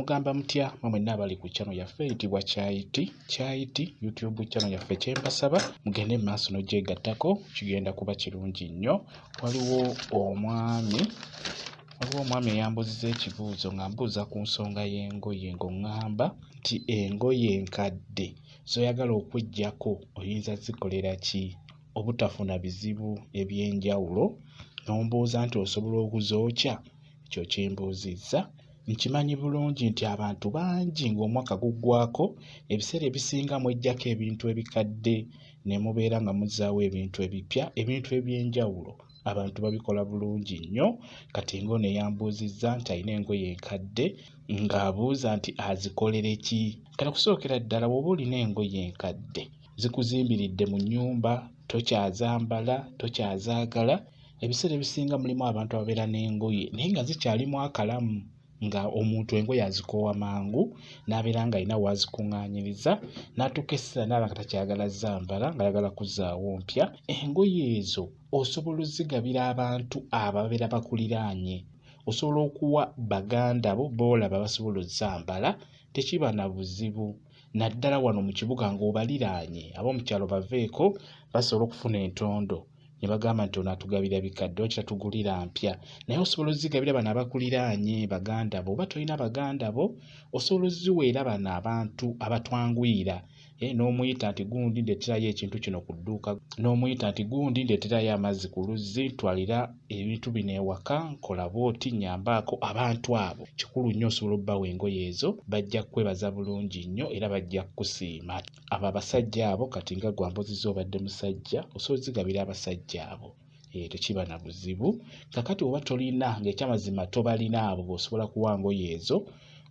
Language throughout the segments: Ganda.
Mugamba mutya mwenna abali ku channel yaffe eyitibwa Kyaiti YouTube channel yaffe kyembasaba mugende mu maaso n'ogyegattako kigenda kuba kirungi nnyo. Waliwo omwami eyambuzizza ekibuuzo nga mbuuza ku nsonga y'engoye ng'oŋŋamba nti engoye enkadde z'oyagala okuggyako oyinza zikolera ki obutafuna bizibu eby'enjawulo n'ombuuza nti osobola okuzookya. Ekyo kyembuuzizza. Nkimanyi bulungi nti abantu bangi ng'omwaka guggwako ebiseera ebisinga mweggyako ebintu ebikadde ne mubeera nga muzzaawo ebintu ebipya, ebintu eby'enjawulo. Abantu babikola bulungi nnyo. Kati ng'ono yambuuzizza nti alina engoye enkadde ng'abuuza nti azikolere ki. Kati okusookera ddala bw'oba olina engoye enkadde zikuzimbiridde mu nnyumba, tokyazambala, tokyazaagala, ebiseera ebisinga mulimu abantu ababeera n'engoye naye nga zikyalimu akalamu nga omuntu engoye azikoowa mangu n'abeera ng'alina wazikuŋŋaanyiriza n'atuuka essira n'aba nga takyagala zambala ng'ayagala kuzzaawo mpya. Engoye ezo osobola ozzigabira abantu ababeera bakuliraanye, osobola okuwa baganda bo b'olaba basobola ozzambala, tekiba na buzibu. Naddala wano mu kibuga ng'obaliraanye ab'omu kyalo baveeko basobola okufuna entondo ne bagamba nti ono atugabira bikadde oba kitatugulira mpya. Naye osobola ozzigabira bano abakuliraanye baganda bo, oba tolina baganda bo osobola ozziweera bano abantu abatwanguyira. N'omuyita nti gundi ndeeterayo ekintu kino ku dduuka, n'omuyita nti gundi ndeeterayo amazzi ku luzzi, ntwalira ebintu bino ewaka, nkola bw'oti, nyambaako abantu abo. Kikulu nnyo osobola obbawa engoye ezo, bajja kukwebaza bulungi nnyo era bajja kukusiima. Abo abasajja abo kati nga gwe ambuzizza obadde musajja osobola ozzigabira abasajja abo. Tekiba na buzibu. Kakati oba tolina ng'ekyamazima tobalina abo b'osobola kuwa ngoye ezo,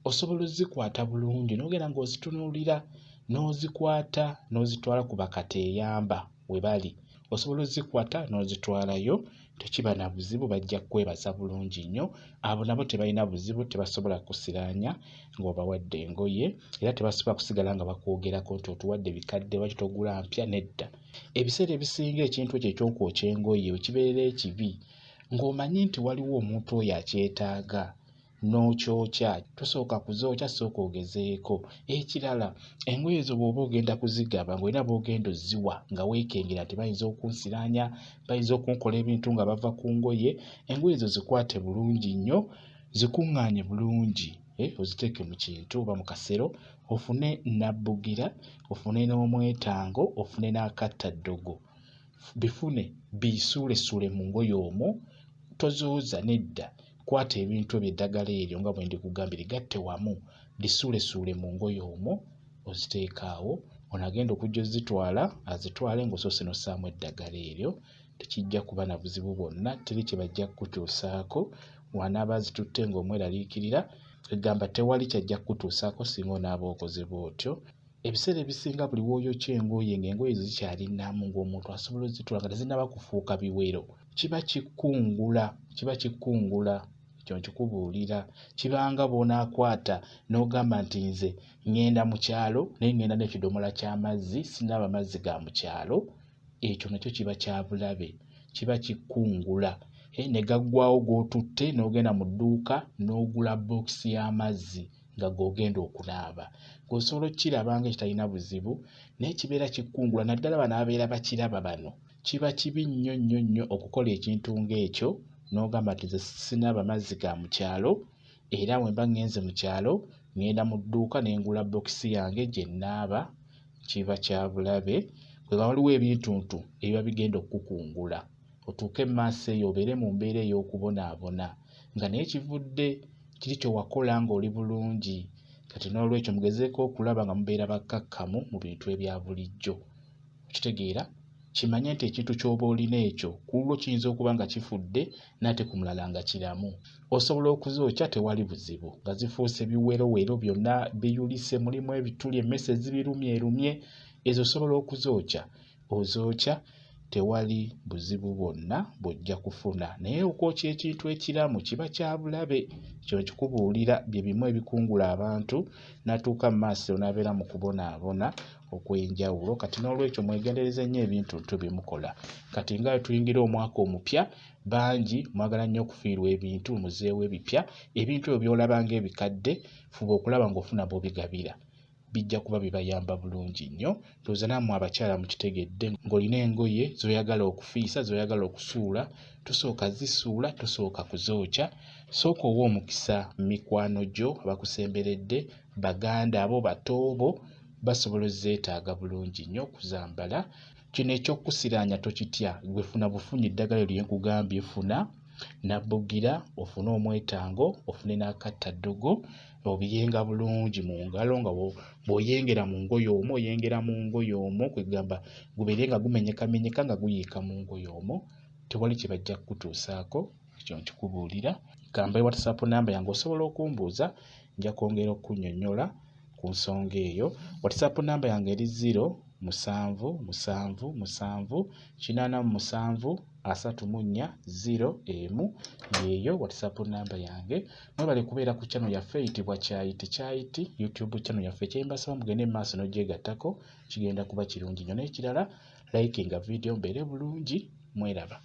osobola ozzikwata bulungi n'ogenda ng'ozitunuulira n'ozikwata n'ozitwala ku bakateeyamba we bali. Osobola ozzikwata n'ozitwalayo, tekiba na buzibu, bajja kukwebaza bulungi nnyo. Abo nabo tebalina buzibu, tebasobola kusiraanya ng'obawadde engoye era tebasobola kusigala nga bakwogerako nti otuwadde bikadde lwaki togula mpya. Nedda. Ebiseera ebisinga ekintu ekyo eky'okwokya engoye we kibeerera ekibi ng'omanyi nti waliwo omuntu oyo akyetaaga n'okyokya, tosooka kuzookya, sooka ogezeeko. Ekirala, engoye ezo bw'oba ogenda kuzigaba ng'olina b'ogenda ozziwa nga weekengera nti bayinza okunsiraanya, bayinza okunkola ebintu nga bava ku ngoye. Engoye ezo zikwate bulungi nnyo, zikuŋŋaanye bulungi, oziteeke mu kintu oba mu kasero, ofune nabbugira, ofune n'omwetango, ofune n'akattaddogo. Bifune bisuulesuule mu ngoye omwo, tozooza nedda. Kwata ebintu ebyo eddagala eryo nga bwe ndikugambye ligatte wamu, lisuulesuule mu ngoye omwo, oziteeka awo. Ono agenda okujja ozzitwala, azitwale ng'osoose n'ossaamu eddagala eryo. Tekijja kuba na buzibu bwonna, teri kye bajja kukutuusaako. Wanaaba azitutte ng'omweraliikirira, egamba tewali kyajja kukutuusaako singa onaaba okoze bw'otyo. Ebiseera ebisinga buli w'oyokya engoye ng'engoye ezo zikyali nnamu ng'omuntu asobola ozzitwala nga tezinnaba kufuuka biwero, kiba kikungula. Ekyo nkikubuulira. Kibanga bw'onaakwata n'ogamba nti nze ŋŋenda mu kyalo naye ŋŋenda n'ekidomola ky'amazzi, sinaba mazzi ga mu kyalo, ekyo nakyo kiba kya bulabe, kiba kikungula. Ne gaggwaawo g'otutte n'ogenda mu dduuka n'ogula bookisi y'amazzi nga g'ogenda okunaaba. Ng'osobola okkiraba ng'ekitalina buzibu naye kibeera kikungula. Naddala bano ababeera bakiraba bano, kiba kibi nnyo nnyo nnyo okukola ekintu ng'ekyo n'ogamba nti nze sinaba mazzi ga mu kyalo era bwe mba ŋŋenze mu kyalo ŋŋenda mu dduuka ne ngula bookisi yange gye nnaaba. Kiba kya bulabe. Bwe waliwo ebintuntu ebiba bigenda okukungula, otuuke mu maaso eyo obeere mu mbeera ey'okubonaabona nga naye kivudde kiri kye wakola ng'oli bulungi. Kati n'olwekyo mugezeeko okulaba nga mubeera bakkakkamu mu bintu ebya bulijjo. Okitegeera? Kimanye nti ekintu ky'oba olina ekyo ku lulwo kiyinza okuba nga kifudde n'ate ku mulala nga kiramu. Osobola okuzookya, tewali buzibu, nga zifuuse biwerowero byonna biyulise, mulimu ebituli, emmese zibirumye erumye, ezo osobola okuzookya. Ozookya tewali buzibu bwonna bw'ojja kufuna. Naye okwokya ekintu ekiramu kiba kya bulabe. Kino kikubuulira bye bimu ebikungula abantu n'atuuka mu maaso n'abeera mu kubonaabona okw'enjawulo. Kati n'olwekyo mwegendereze nnyo ebintu tubimukola. Kati nga tuyingira omwaka omupya, bangi mwagala nnyo okufiirwa ebintu muzeewo ebipya. Ebintu ebyo by'olaba ng'ebikadde, fuba okulaba ng'ofuna b'obigabira. Bijja kuba bibayamba bulungi nnyo. Ndowooza nammwe abakyala mukitegedde ng'olina engoye z'oyagala okufiisa, z'oyagala okusuula, tosooka zisuula, tosooka kuzookya. Sooka owa omukisa mikwano gyo abakusemberedde, baganda abo, batoobo, basobola ozeetaaga bulungi nnyo okuzambala. Kino eky'okusiraanya tokitya. Gwe funa bufunyi eddagala lye nkugambye, funa nabbugira, ofune omwetango, ofune n'akattaddogo, obiyenga bulungi mu ngalo nga bw'oyengera mu ngoye omwo, oyengera mu ngoye omwo, kwegamba gubeere nga gumenyekamenyeka nga guyiika mu ngoye omwo. Tewali kye bajja kukutuusaako, ekyo nkikubuulira. Kambayo WhatsApp namba yange osobola okumbuuza, nja kwongera okunnyonnyola ku nsonga eyo. WhatsApp namba yange eri 0777873401 yeeyo WhatsApp namba yange. Mwebale kubeera ku channel yaffe eyitibwa Kyayiti YouTube channel yaffe. Kyembasaba mugende mu maaso n'ogyegattako, kigenda kuba kirungi nnyo. N'ekirala, likinga video mbeere bulungi. Mweraba.